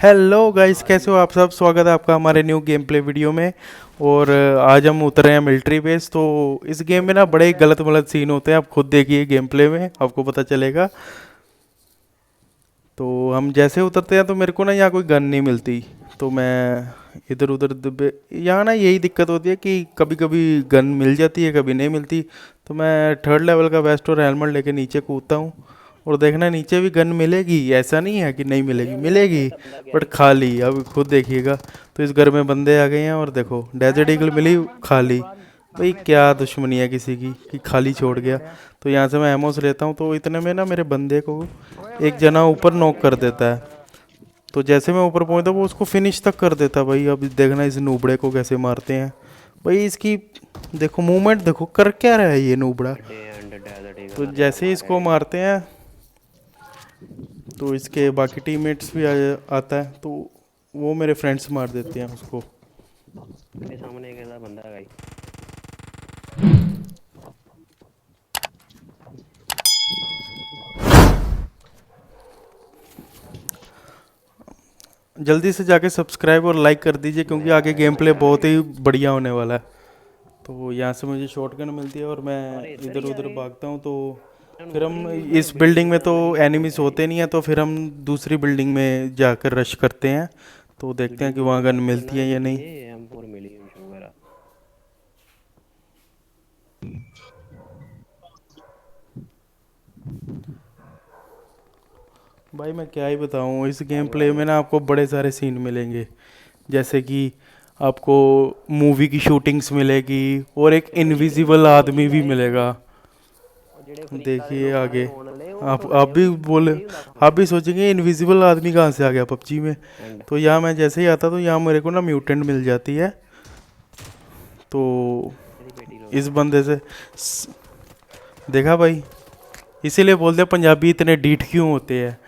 Hello guys, कैसे हो आप सब। स्वागत है आपका हमारे न्यू गेम प्ले वीडियो में। और आज हम उतरे हैं मिलिट्री बेस। तो इस गेम में ना बड़े गलत गलत सीन होते हैं, आप खुद देखिए गेम प्ले में आपको पता चलेगा। तो हम जैसे उतरते हैं तो मेरे को ना यहाँ कोई गन नहीं मिलती। तो मैं इधर उधर यहाँ ना यही दिक्कत होती है कि कभी कभी गन मिल जाती है, कभी नहीं मिलती। तो मैं थर्ड लेवल का वेस्ट और हेलमेट लेके नीचे कूदता हूँ। और देखना नीचे भी गन मिलेगी, ऐसा नहीं है कि नहीं मिलेगी, मिलेगी बट खाली। अब खुद देखिएगा। तो इस घर में बंदे आ गए हैं और देखो डेजर्ट ईगल मिली खाली। भाई क्या दुश्मनी है किसी की कि खाली छोड़ गया। तो यहाँ से मैं एमोस लेता हूँ। तो इतने में ना मेरे बंदे को एक जना ऊपर नॉक कर देता है। तो जैसे मैं ऊपर पहुंचता वो उसको फिनिश तक कर देता। भाई अब देखना इस नूबड़े को कैसे मारते हैं। भाई इसकी देखो मूवमेंट, देखो कर क्या रहा है ये नूबड़ा। तो जैसे ही इसको मारते हैं तो इसके बाकी टीममेट्स भी आता है। तो वो मेरे फ्रेंड्स मार देते हैं उसको। मेरे सामने एक ऐसा बंदा है भाई। जल्दी से जाके सब्सक्राइब और लाइक कर दीजिए क्योंकि आगे गेम प्ले बहुत ही बढ़िया होने वाला है। तो यहाँ से मुझे शॉटगन मिलती है और मैं इधर उधर भागता हूँ। तो फिर हम इस बिल्डिंग में तो एनिमीज होते नहीं हैं, तो फिर हम दूसरी बिल्डिंग में जाकर रश करते हैं। तो देखते हैं कि वहाँ गन मिलती है या नहीं। ये M4 मिली वगैरह। भाई मैं क्या ही बताऊँ, इस गेम प्ले में ना आपको बड़े सारे सीन मिलेंगे। जैसे कि आपको मूवी की शूटिंग्स मिलेगी और एक इनविजिबल आदमी भी मिलेगा। देखिए आगे। आप भी बोले, आप भी सोचेंगे इनविजिबल आदमी कहाँ से आ गया पबजी में। एंड तो यहाँ मैं जैसे ही आता तो यहाँ मेरे को ना म्यूटेंट मिल जाती है। तो मेरी बेटी रो इस रही बंदे से देखा भाई, इसीलिए बोलते हैं पंजाबी इतने डीठ क्यों होते हैं।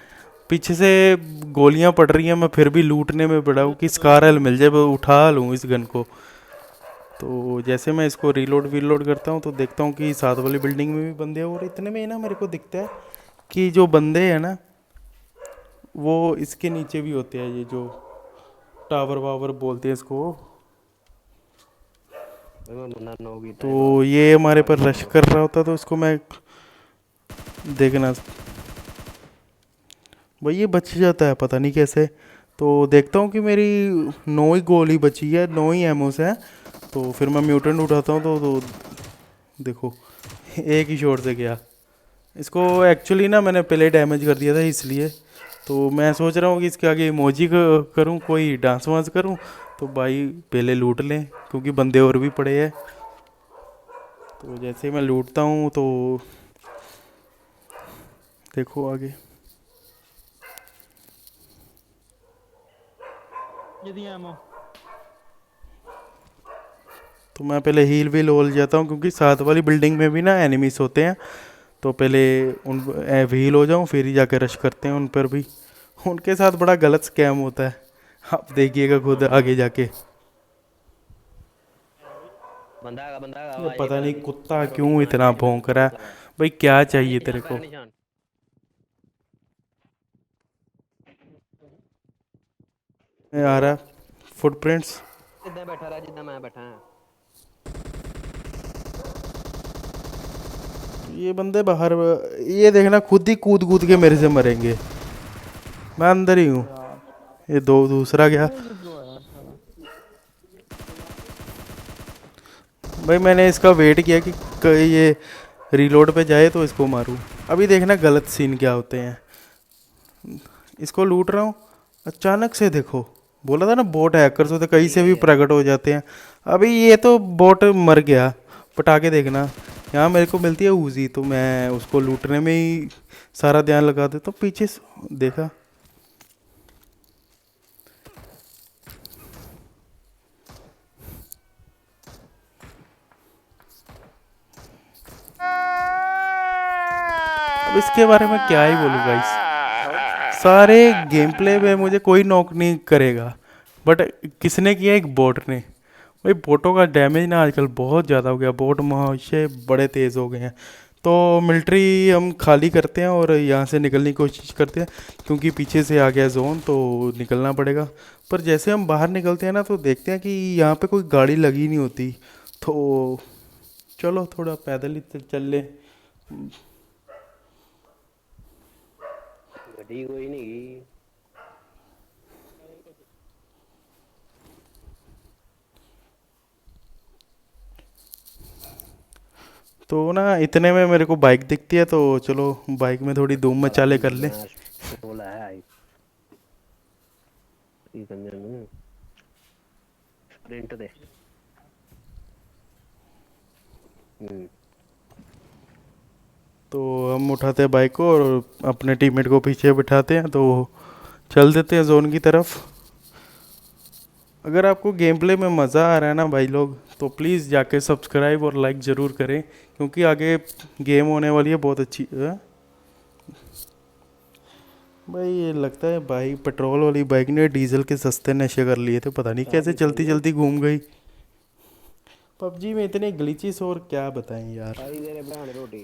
पीछे से गोलियां पड़ रही हैं, मैं फिर भी लूटने में पड़ा हूँ कि स्कारल मिल जाए, मैं उठा लूँ इस गन को। तो जैसे मैं इसको रीलोड वीलोड करता हूँ तो देखता हूँ कि साथ वाली बिल्डिंग में भी बंदे हैं। और इतने में ही ना मेरे को दिखता है कि जो बंदे हैं ना वो इसके नीचे भी होते हैं, ये जो टावर वावर बोलते हैं इसको। भाई मैं बंदा नो कीता है तो ये हमारे पर रश कर रहा होता तो इसको मैं देखना। भाई ये बच जाता है पता नहीं कैसे। तो देखता हूँ कि मेरी 9 ही गोली बची है, 9 ही एमोस है। तो फिर मैं म्यूटेंट उठाता हूँ तो देखो एक ही शॉट से गया। इसको एक्चुअली ना मैंने पहले डैमेज कर दिया था इसलिए। तो मैं सोच रहा हूँ कि इसके आगे इमोजी करूँ, कोई डांस वांस करूँ। तो भाई पहले लूट लें क्योंकि बंदे और भी पड़े हैं। तो जैसे ही मैं लूटता हूँ तो देखो आगे। तो मैं पहले हील वील हो जाता हूँ क्योंकि साथ वाली बिल्डिंग में भी ना एनिमीज होते हैं। तो पहले उन हील हो जाऊँ फिर ही जाके रश करते हैं उन पर भी। उनके साथ बड़ा गलत स्कैम होता है, आप देखिएगा खुद आगे जाके। बंदा है ये आवाज ये पता वाला। नहीं कुत्ता ऑटो क्यों टिकट इतना वाला निशान भौंक रहा है। लगा है। भाई क्या पहला चाहिए तेरे निशान को। पहला निशान। मैं आ रहा फुटप्रिंट्स। जितना बैठा रहा जितना मैं बैठा है। ये बंदे बाहर, ये देखना खुद ही कूद कूद के मेरे से मरेंगे। मैं अंदर ही हूँ। ये दो दूसरा गया। भाई मैंने इसका वेट किया कि ये रीलोड पे जाए तो इसको मारूं। अभी देखना गलत सीन क्या होते हैं। इसको लूट रहा हूँ, अचानक से देखो, बोला था ना बोट हैकर्स होते कहीं से भी प्रकट हो जाते हैं। अभी ये तो बोट मर गया। पटाके देखना, यहाँ मेरे को मिलती है ऊजी तो मैं उसको लूटने में ही सारा ध्यान लगा देता हूँ। पीछे देखा। अब इसके बारे में क्या ही बोलूँ गाइस। सारे गेम प्ले में मुझे कोई नॉक नहीं करेगा, बट किसने किया, एक बोट ने। भाई बोटों का डैमेज ना आजकल बहुत ज़्यादा हो गया, बोट महाशय बड़े तेज़ हो गए हैं। तो मिलिट्री हम खाली करते हैं और यहाँ से निकलने की कोशिश करते हैं, क्योंकि पीछे से आ गया जोन तो निकलना पड़ेगा। पर जैसे हम बाहर निकलते हैं ना तो देखते हैं कि यहाँ पे कोई गाड़ी लगी नहीं होती। तो चलो थोड़ा पैदल ही चल ले। गड्डी कोई नहीं गई। तो ना इतने में मेरे को बाइक दिखती है, तो चलो बाइक में थोड़ी धूम मचाले कर ले। बोला है आई स्प्रिंट दे। तो हम उठाते हैं बाइक को और अपने टीममेट को पीछे बिठाते हैं, तो चल देते हैं जोन की तरफ। अगर आपको गेम प्ले में मज़ा आ रहा है ना भाई लोग, तो प्लीज़ जाके सब्सक्राइब और लाइक ज़रूर करें, क्योंकि आगे गेम होने वाली है बहुत अच्छी है। भाई ये लगता है भाई पेट्रोल वाली बाइक ने डीजल के सस्ते नशे कर लिए थे, पता नहीं कैसे चलती चलती घूम गई। पबजी में इतने ग्लिचेस और क्या बताएं यार। भाई तेरे बनाने रोटी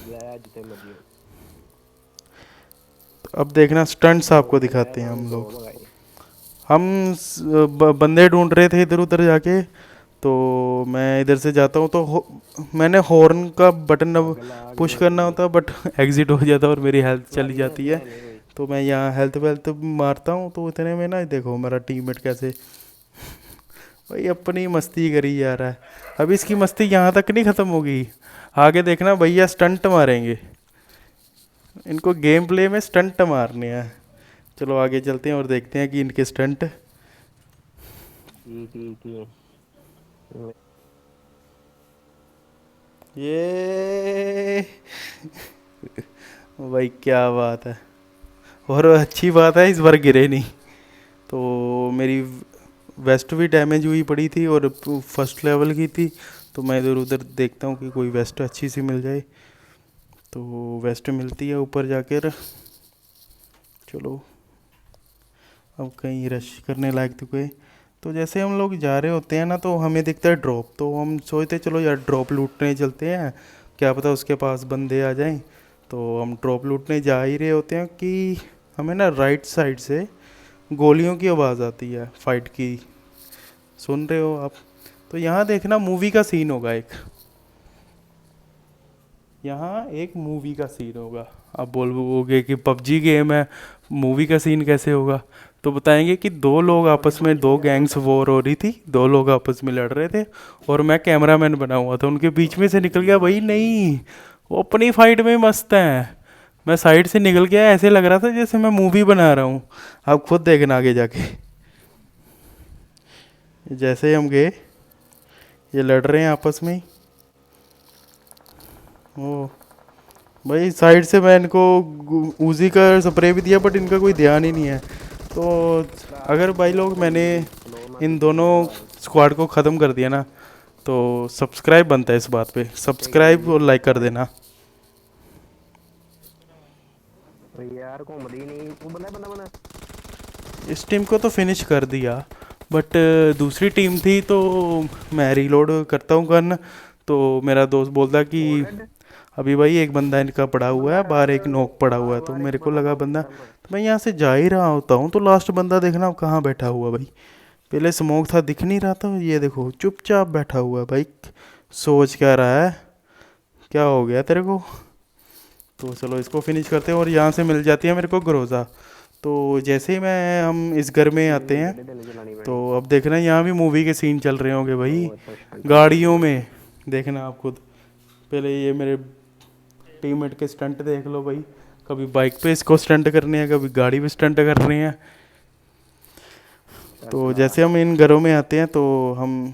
लाया जितने मर्जी हो। अब देखना स्टंट्स आपको दिखाते हैं हम लोग। हम बंदे ढूंढ रहे थे इधर उधर जाके, तो मैं इधर से जाता हूँ तो मैंने हॉर्न का बटन अब पुश करना होता, बट एग्जिट हो जाता और मेरी हेल्थ चली जाती है। तो मैं यहाँ हेल्थ वेल्थ मारता हूँ, तो इतने में ना देखो मेरा टीममेट कैसे भाई अपनी मस्ती करी जा रहा है। अब इसकी मस्ती यहाँ तक नहीं ख़त्म होगी, आगे देखना भैया स्टंट मारेंगे। इनको गेम प्ले में स्टंट मारने हैं। चलो आगे चलते हैं और देखते हैं कि इनके स्टंट। ये भाई क्या बात है। और अच्छी बात है इस बार गिरे नहीं। तो मेरी वेस्ट भी डैमेज हुई पड़ी थी और फर्स्ट लेवल की थी, तो मैं इधर उधर देखता हूँ कि कोई वेस्ट अच्छी सी मिल जाए। तो वेस्ट मिलती है ऊपर जाकर। चलो अब कहीं रश करने लायक तो कोई। तो जैसे हम लोग जा रहे होते हैं ना तो हमें दिखता है ड्रॉप, तो हम सोचते चलो यार ड्रॉप लूटने चलते हैं, क्या पता उसके पास बंदे आ जाएं। तो हम ड्रॉप लूटने जा ही रहे होते हैं कि हमें ना राइट साइड से गोलियों की आवाज़ आती है फाइट की। सुन रहे हो आप? तो यहाँ देखना मूवी का सीन होगा एक। यहाँ एक मूवी का सीन होगा। आप बोलोगे कि पबजी गेम है, मूवी का सीन कैसे होगा? तो बताएंगे कि दो लोग आपस में, दो गैंग्स वॉर हो रही थी, दो लोग आपस में लड़ रहे थे और मैं कैमरामैन बना हुआ था, उनके बीच में से निकल गया। भाई नहीं, वो अपनी फाइट में मस्त है, मैं साइड से निकल गया, ऐसे लग रहा था जैसे मैं मूवी बना रहा हूँ। आप खुद देखना आगे जाके। जैसे ही हम गए, ये लड़ रहे हैं आपस में ही। ओ भाई साइड से मैं इनको उजी का स्प्रे भी दिया, बट इनका कोई ध्यान ही नहीं है। तो अगर भाई लोग मैंने इन दोनों स्क्वाड को ख़त्म कर दिया ना, तो सब्सक्राइब बनता है इस बात पे, सब्सक्राइब और लाइक कर देना। यार घूमदी नहीं तू बंदा बंदा बंदा। इस टीम को तो फिनिश कर दिया, बट दूसरी टीम थी तो मैं रीलोड करता हूँ गन, तो मेरा दोस्त बोलता कि अभी भाई एक बंदा इनका पड़ा हुआ है बाहर, एक नोक पड़ा हुआ है। तो मेरे को लगा बंदा, तो मैं यहाँ से जा ही रहा होता हूँ तो लास्ट बंदा देखना कहाँ बैठा हुआ भाई। पहले स्मोक था दिख नहीं रहा था, ये देखो चुपचाप बैठा हुआ है भाई। सोच क्या रहा है, क्या हो गया तेरे को? तो चलो इसको फिनिश करते हैं और यहाँ से मिल जाती है मेरे को ग्रोजा। तो जैसे ही मैं हम इस घर में आते हैं, तो अब देखना यहाँ भी मूवी के सीन चल रहे होंगे भाई, गाड़ियों में। देखना आप खुद, पहले ये मेरे टीममेट के स्टंट देख लो भाई। कभी बाइक पे इसको स्टंट करने हैं, कभी गाड़ी पे स्टंट कर रहे हैं। तो जैसे हम इन घरों में आते हैं तो हम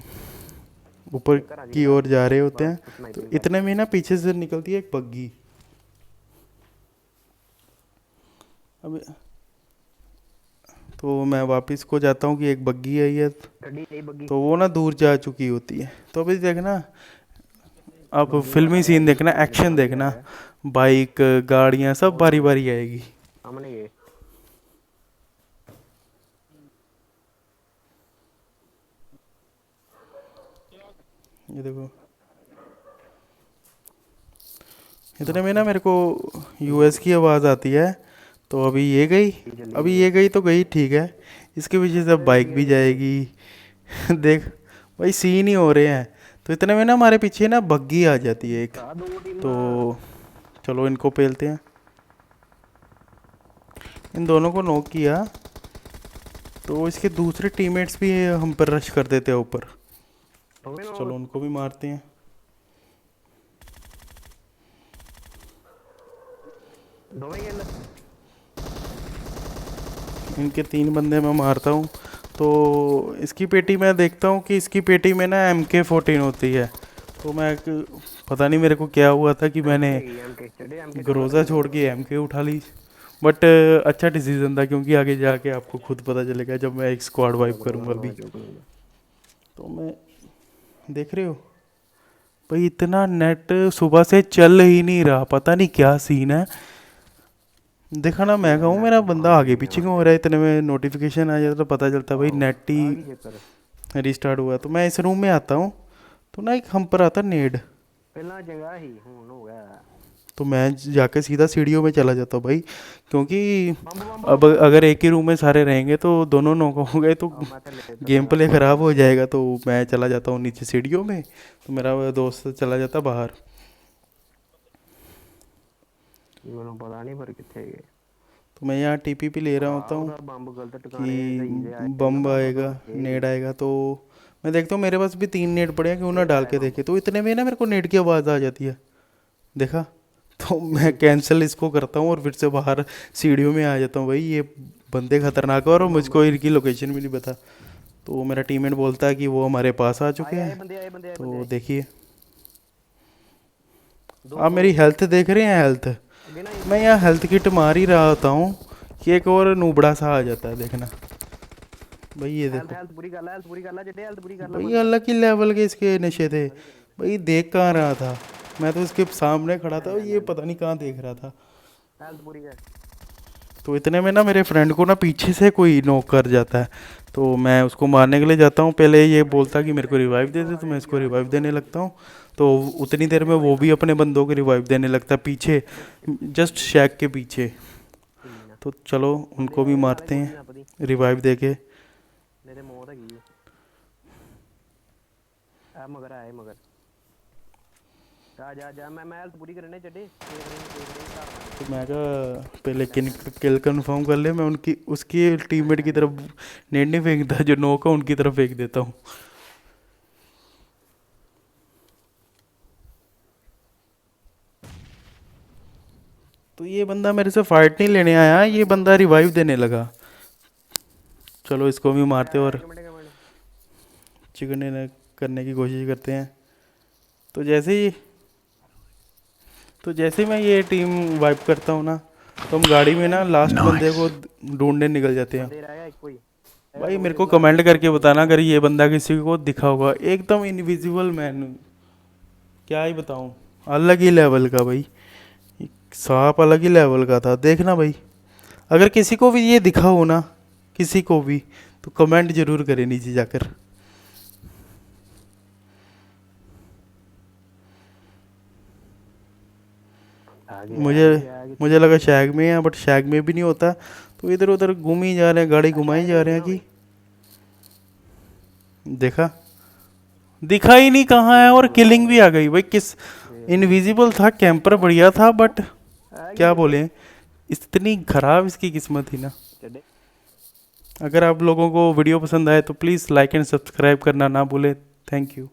ऊपर की ओर जा रहे होते हैं, तो इतने में ना पीछे से निकलती है एक बग्गी। अब तो मैं वापस को जाता हूँ कि एक बग्गी आई है, तो वो ना दूर जा चुकी होती है। तो अभी देखना आप फिल्मी सीन देखना, एक्शन देखना, बाइक गाड़ियाँ सब बारी बारी आएगी। सामने ये ये देखो। इतने में ना मेरे को यूएस की आवाज़ आती है। तो अभी ये गई, अभी ये गई तो गई, ठीक है। इसके पीछे से अब बाइक भी जाएगी। देख भाई, सीन ही हो रहे हैं। तो इतने में ना हमारे पीछे ना बग्गी आ जाती है एक। दो टीम तो चलो इनको पेलते हैं। इन दोनों को नॉक किया तो इसके दूसरे टीममेट्स भी हम पर रश कर देते हैं ऊपर। चलो उनको भी मारते हैं। दो में खेल इनके 3 बंदे मैं मारता हूँ। तो इसकी पेटी मैं देखता हूँ कि इसकी पेटी में ना MK14 होती है। तो पता नहीं मेरे को क्या हुआ था कि मैंने ग्रोजा छोड़ के MK उठा ली। बट अच्छा डिसीजन था, क्योंकि आगे जाके आपको खुद पता चलेगा जब मैं एक स्क्वाड वाइप करूँगा अभी। तो मैं देख रहे हो भाई, इतना नेट सुबह से चल ही नहीं रहा, पता नहीं क्या सीन है। देखा ना, मैं कहूँ मेरा बंदा आगे पीछे क्यों हो रहा है। इतने में नोटिफिकेशन आ जाता तो पता चलता भाई नेट ही रिस्टार्ट हुआ। तो मैं इस रूम में आता हूँ तो ना एक हम पर आता नेड। पहला जगह ही हूं हो गया। तो मैं जाके सीधा सीढ़ियों में चला जाता हूँ भाई, क्योंकि अब अगर एक ही रूम में सारे रहेंगे तो दोनों नॉक हो गए तो गेम प्ले ख़राब हो जाएगा। तो मैं चला जाता हूँ नीचे सीढ़ियों में, तो मेरा वो दोस्त चला जाता बाहर। ਮੈਨੂੰ ਪਤਾ ਨਹੀਂ ਪਰ ਕਿੱਥੇ ਗਏ। तो मैं यहाँ TPP ले रहा होता हूँ ਬੰਬ ਗਲਤ ਟਿਕਾਣੇ कि बम आएगा, नेड आएगा। तो मैं देखता हूँ मेरे पास भी 3 नेड पड़े हैं, क्यों ना डाल के देखे। तो इतने में ना मेरे को नेड की आवाज़ आ जाती है, देखा। तो मैं कैंसिल इसको करता हूँ और फिर से बाहर सीढ़ियों में आ जाता हूँ। भाई ये बंदे खतरनाक है और मुझको इनकी लोकेशन भी नहीं पता। तो मेरा टीममेट बोलता है कि वो हमारे पास आ चुके हैं। तो देखिए, आप मेरी हेल्थ देख रहे हैं, हेल्थ मैं यहाँ हेल्थ किट मार ही रहा होता हूँ कि एक और नूबड़ा सा आ जाता है, देखना भाई। ये देखो हेल्थ पूरी कर ले, हेल्थ पूरी कर ले, जितने हेल्थ पूरी कर ले। भाई, अलग ही लेवल के इसके नशे थे भाई। देख कहाँ रहा था मैं, तो इसके सामने खड़ा था, ये पता नहीं कहाँ देख रहा था। हेल्थ पूरी कर। तो इतने में ना मेरे फ्रेंड को ना पीछे से कोई नॉक कर जाता है। तो मैं उसको मारने के लिए जाता हूँ। पहले ये बोलता कि मेरे को रिवाइव दे दे, तो मैं इसको रिवाइव देने लगता हूँ। तो उतनी देर में वो भी अपने बंदों को रिवाइव देने लगता है पीछे, जस्ट शैक के पीछे। तो चलो उनको भी मारते हैं रिवाइव दे के। मेरे मौत है की आ मगर आए मगर जा जा जा। मैं हेल्थ पूरी करने चढ़े। तो मैं कहा पहले किल कंफर्म कर ले, मैं उनकी उसकी टीममेट की तरफ नेट नहीं फेंकता, जो नॉक है उनकी तरफ फेंक देता हूँ। तो ये बंदा मेरे से फाइट नहीं लेने आया, ये बंदा रिवाइव देने लगा। चलो इसको भी मारते और चिकन डिनर करने की कोशिश करते हैं। तो जैसे ही मैं ये टीम वाइप करता हूँ ना, तो हम गाड़ी में ना लास्ट बंदे को ढूंढने निकल जाते हैं। भाई मेरे को कमेंट करके बताना अगर ये बंदा किसी को दिखा होगा, एकदम इनविजिबल मैन, क्या ही बताऊँ, अलग ही लेवल का भाई। सांप अलग ही लेवल का था, देखना भाई। अगर किसी को भी ये दिखा हो ना, किसी को भी, तो कमेंट जरूर करें नीचे जाकर। मुझे लगा शैग में है, बट शैग में भी नहीं होता। तो इधर उधर घूम ही जा रहे हैं, गाड़ी घुमाई जा रहे हैं कि देखा, दिखा ही नहीं कहाँ है। और किलिंग भी आ गई भाई। किस इनविजिबल था, कैंपर बढ़िया था, बट क्या बोले, इतनी खराब इसकी किस्मत थी ना। अगर आप लोगों को वीडियो पसंद आए तो प्लीज़ लाइक एंड सब्सक्राइब करना ना भूलें। Thank you.